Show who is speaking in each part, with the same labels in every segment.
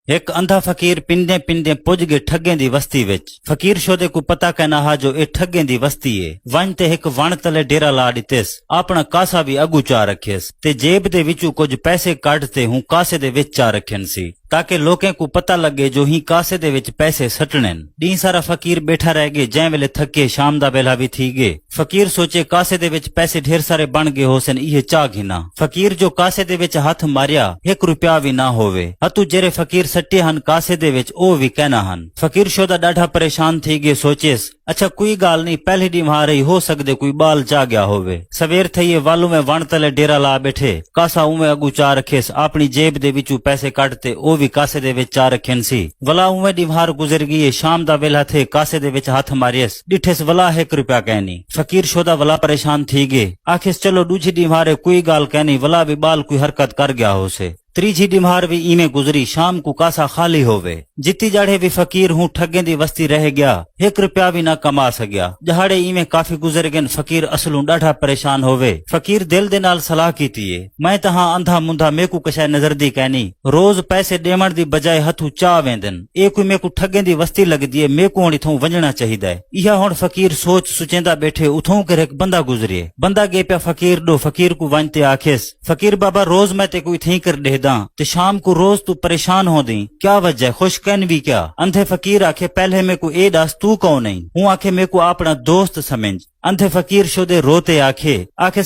Speaker 1: एक अंधा फकीर पिंडे पिंडे पुज गए ठगे दी वस्ती विच। फकीर शोदे को पता कहना हा जो ए ठगे दी वस्ती है। वन ते एक वण तले डेरा ला दितेस, अपना कासा भी अगू चा रखेस ते जेब दे विचू कुछ पैसे काटते हूं कासे दे विच चा रखन सी, ताकि लोकें को पता लगे जो ही कासे दे विच पैसे सटने। डी सारा फकीर बैठा रह गए, जै वेले थके शाम दा वेला भी थी गए। फकीर सोचे कासे दे विच पैसे ढेर सारे बन गए होसन, इहे चा घिना। फकीर जो कासे दे विच हाथ मारिया 1 रुपया भी ना होवे। हतू जेरे फकीर सट्टे हन कासे दे विच ओ भी कहना हन। फकीर शोदा डाढ़ा परेशान थी गए, सोचेस अच्छा कोई गाल नहीं, पहली डी मारे हो सकदे कोई बाल चा गया होवे। सवेर थईए वालू में वण तले डेरा ला बैठे, कासा उमे अगू चा रखेस, अपनी जेब दे विचू पैसे काटते ओ भी कासे दे विच चा रखेन सी। वला उमे डिवार गुजर गई, शाम दा वेला थे, कासे दे विच हाथ मारियस, डिठेस वला 1 रुपया कहनी। फकीर शोदा वला परेशान थी गए, आखिस चलो दूजी डिवारे कोई गाल कहनी, वला भी बाल कोई हरकत कर गया हो से। त्रीजी डिमार भी इमे गुजरी, शाम को कासा खाली होवे। जिती जाड़े भी फकीर हूं ठगे दी वस्ती रह गया, 1 रुपया भी ना कमा सकिया। जहाड़े इमे काफी गुजर गए, फकीर असलों डाढ़ा परेशान होवे। फकीर दिल दे नाल सलाह कीती है, मैं तहां अंधा मुंधा मेकू कशा नजर दी कहनी, रोज पैसे देवण दी बजाय हथू चा वेंदन, ए कोई मेकू ठगे दी वस्ती लगदी है, मेकू हुण इथों वंजना चाहिदा है। इहा हुण फकीर सोच सुचेंदा बैठे, उथों कर एक बंदा गुजरे। बंदा गे पिया फकीर दो, फकीर को वंजते आखेस, फकीर बाबा रोज मैं ते कोई थी कर देदा ते शाम को रोज तू परेशान हो दी, क्या वजह, खुश कहन भी क्या। अंधे फकीर आखे पहले में को ए दास तू कौन नहीं, हूं आखे मेरे को अपना दोस्त समझ। अंधे फकीर शोदे रोते आखे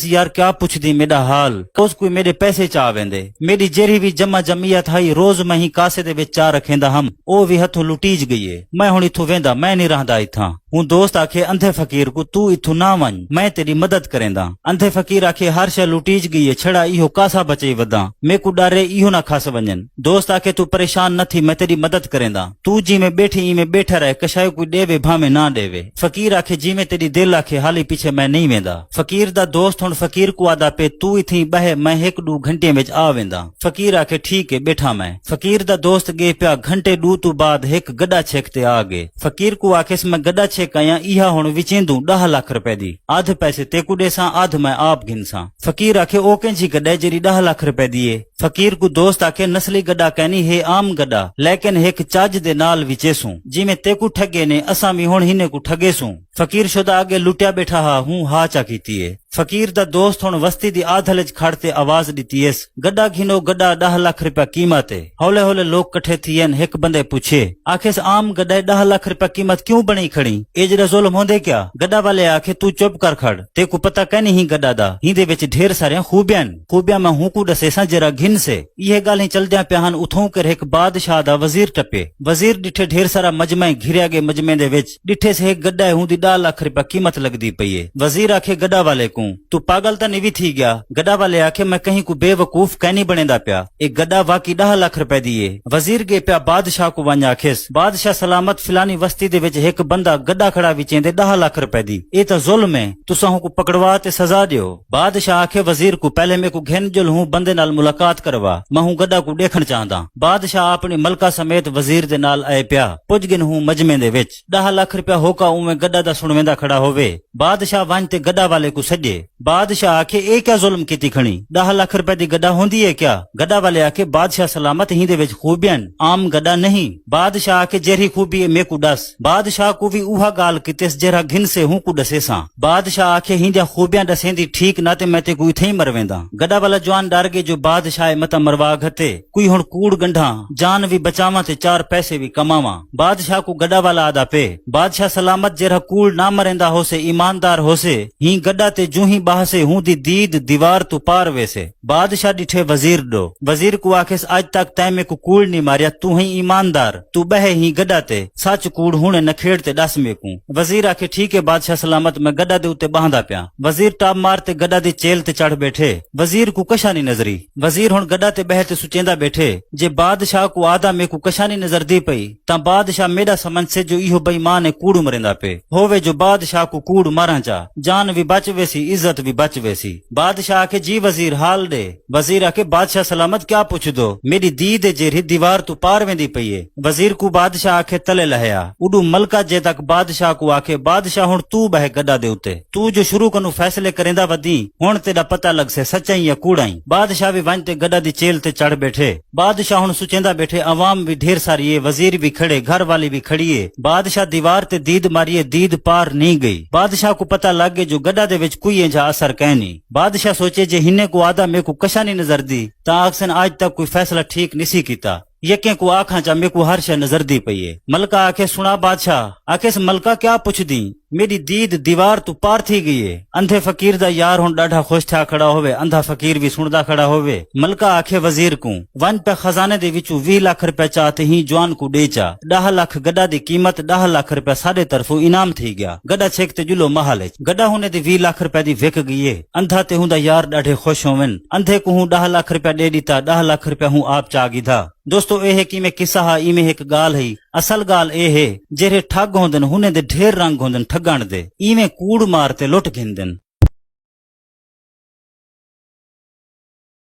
Speaker 1: यार क्या पुछ दी मेरा हाल, रोज कोई मेरे पैसे चा वेंदे, मेरी जेरी भी जमा जमियत हाई, रोज मैं ही कासे दे विच चा रखेंदा हम, ओ भी हथों लुटीज गई है, मैं हुण इथों वेंदा, मैं नहीं रहंदा इथां। हूं दोस्त आखे अंधे फकीर को तू इथों ना वन, मैं तेरी मदद करेंदा। अंधे फकीर आखे हर शय लुटीज गई है, छड़ा इहो कासा बचे वदा, मैं को डारे इहो ना खास वंजन। दोस्त आखे तू परेशान न थी, मैं तेरी मदद करेंदा, तू जी में बैठी में बैठा रहे, कशायो कोई देवे भावे ना देवे। फकीर आखे जी में तेरी दिल आखे हाली पीछे मैं नहीं वेंदा। फकीर दा दोस्त हुण फकीर को आदा पे तू इथी बहे, मैं 1-2 घंटे में आ वेंदा। फकीर आखे ठीक है बैठा मैं। फकीर दा दोस्त गे पिया, घंटे 2 तो बाद एक गड्ढा छेकते आ गए। फकीर को आखेस मैं गड्ढा छेक आया, इहा हुण विचेंदू 10 लाख रुपए दी, आध पैसे तेकू देसा, आध मैं आप गिनसा। फकीर आखे ओ कैंची गड्ढा जेरी 10 लाख रुपए दिए। फकीर को दोस्त आखे नस्ली गड्ढा कहनी है आम गड्ढा, लेकिन एक चाज दे नाल विचेसू, जिमें तेकू ठगे ने असा भी हुण हिने को ठगेसू। फकीर शुदा आगे लुटिया बैठा हा, हूं हा चा कीती है। फकीर दा दोस्त हुण वस्ती दी आधलज खड़ते आवाज दीतीएस, गड्ढा घिनो गड्ढा 10 लाख रुपया कीमत है। हौले हौले लोग कट्ठे थियन, एक बंदे पूछे आखेस आम गड्ढा 10 लाख रुपया कीमत क्यों बनी खड़ी, ए जरा जुल्म होंदे क्या। गड्ढा वाले आखे तू चुप कर खड़, तेकू पता कहनी ही गड्ढा दा, हिंदे विच ढेर सारे खूबियां मैं हूं को दसेसा जरा घिन से। यह गल ही चलद्या प्याहन उथों कर एक बादशाह दा वजीर टपे। वजीर डिठे ढेर सारा मजमा घिरिया गए, मजमे दे विच डिठे से एक गड्ढा हूं दी 10 लाख रुपया कीमत लगदी पई है। वजीर आखे गड्ढा वाले को तू पागल तो नहीं थी गया। गड्ढा वाले आखे मैं कहीं को बेवकूफ कहनी बनेदा प्या, एक गड्ढा वाकई 10 लाख रुपए दिए। वजीर गे प्या बादशाह को वन आखेस, बादशाह सलामत फिलानी वस्ती दे विच एक बंदा गड्ढा खड़ा विचेंदे 10 लाख रुपए दी, ए तो जुल्म है, तुसां को पकड़वा ते सजा दियो। बादशाह आखे वजीर को पहले मैं को घिन जुल हूं बंदे नाल मुलाकात करवा, मैं हूं गड्ढा को देखण चाहदा। बादशाह अपनी मलका समेत वजीर दे नाल आए प्या, पुज गिन हूं मजमे दे विच 10 लाख रुपया होका उमे गड्ढा दा सुणवेंदा खड़ा होवे। बादशाह वन ते गड्ढा वाले को सजे। बादशाह आखे ए क्या जुल्म कीती खणी, 10 लाख रुपए दी गड्ढा होंदी है क्या। गड्ढा वाले आखे बादशाह सलामत ही दे विच खूबियन, आम गड्ढा नहीं। बादशाह आखे जेरी खूबी है मेकू दस। बादशाह को भी उहा गाल कीतेस जेरा घिन से हूं को दसेसा। बादशाह आखे हिंदा खूबियां दसेंदी ठीक ना ते मैं ते को इथे ही मरवेंदा। गड्ढा वाला जवान डर गए जो बादशाह मता मरवा घते, कोई हुण कूड़ गंढा, जान भी बचावा ते 4 पैसे भी कमावा। बादशाह को गड्ढा वाला आदा पे, बादशाह सलामत जेरा कूड़ ना मरेंदा होसे, ईमानदार होसे, ही गड्ढा ते जू ही बाहसे हूं दी दीद दीवार तू पार वेसे। बादशाह डिठे वजीर दो। वजीर को आखेस आज तक तै में को कूड़ नहीं मारिया, तू ही ईमानदार, तू बहे ही गड्ढा ते, सच कूड़ हुणे नखेड़ ते दस में को। वजीर आखे ठीक है बादशाह सलामत, मैं गड्ढा दे उत्ते बांधा प्या। वजीर टाप मारते गड्ढा दी चेल ते चढ़ बैठे। वजीर को कशा नहीं नजरी। वजीर हुण गड्ढा ते बहते सुचेंदा बैठे, जे बादशाह को आदा में को कशा नहीं नजर दी पई, ता बादशाह मेरा समझ से जो इहो बेईमान है कूड़ मरेंदा पे होवे, जो बादशाह को कूड़ मारा चा, जान भी बच वेसी इज्जत भी बच वैसी। बादशाह आखे जी वजीर हाल दे। वजीर आखे बादशाह सलामत क्या पुछ दो, मेरी दी दे जेरी दीवार तू पार वेंदी पई है। वजीर को बादशाह आखे तले लहया। उडू मलका जे तक बादशाह को आखे बादशाह हुण तू बह गड्डा दे उते, तू जो शुरू कनु फैसले करेंदा वदी, हुण तेरा पता लग से सच्चाई या कूड़ाई। बादशाह भी वंज ते गड्डा दी चेल ते चढ़ बैठे। बादशाह हुण सुचेंदा बैठे, अवाम भी ढेर सारी है, वजीर भी खड़े, घर वाली भी खड़ी है। बादशाह दीवार ते दीद मारिए, दीद पार नहीं गई। बादशाह को पता लग गया जो गड्डा दे विच कोई जा असर कहनी। बादशाह सोचे जे हिन्ने को आदा मेरे को कशा नहीं नजर दी, ता अक्सन आज तक कोई फैसला ठीक नहीं कीता। यके को आखा चा मेरे को हर शय नजर दी पई है। मलका आखे सुना बादशाह, आखे मलका क्या पुछ दी, मेरी दीद दीवार तू पार थी गई है। अंधे फकीर दा यार हुण डाढ़ा खुश था खड़ा होवे, अंधा फकीर भी सुनदा खड़ा होवे। मलका आखे वजीर को वन पे खजाने दे विचू 20 लाख रुपया चाहते ही जवान को दे चा। 10 लाख गड्डा दी कीमत, 10 लाख रुपया साडे तरफों इनाम थी गया। गड्डा छेकते जुलो महल गड्डा हुने दी 20 लाख रुपया दी विक गई है। अंधा ते हुंदा यार डाढ़े खुश होवन। अंधे को हूं 10 लाख रुपया दे दीता, 10 लाख रुपया हूं आप चा गिधा। दोस्तों ए है कि में किस्सा हा, इमें एक गाल है। असल गाल ए है जेरे ठग होंदन हुने दे ढेर रंग होंदन ठगण दे, इमें कूड़ मार ते लुट घिंदन।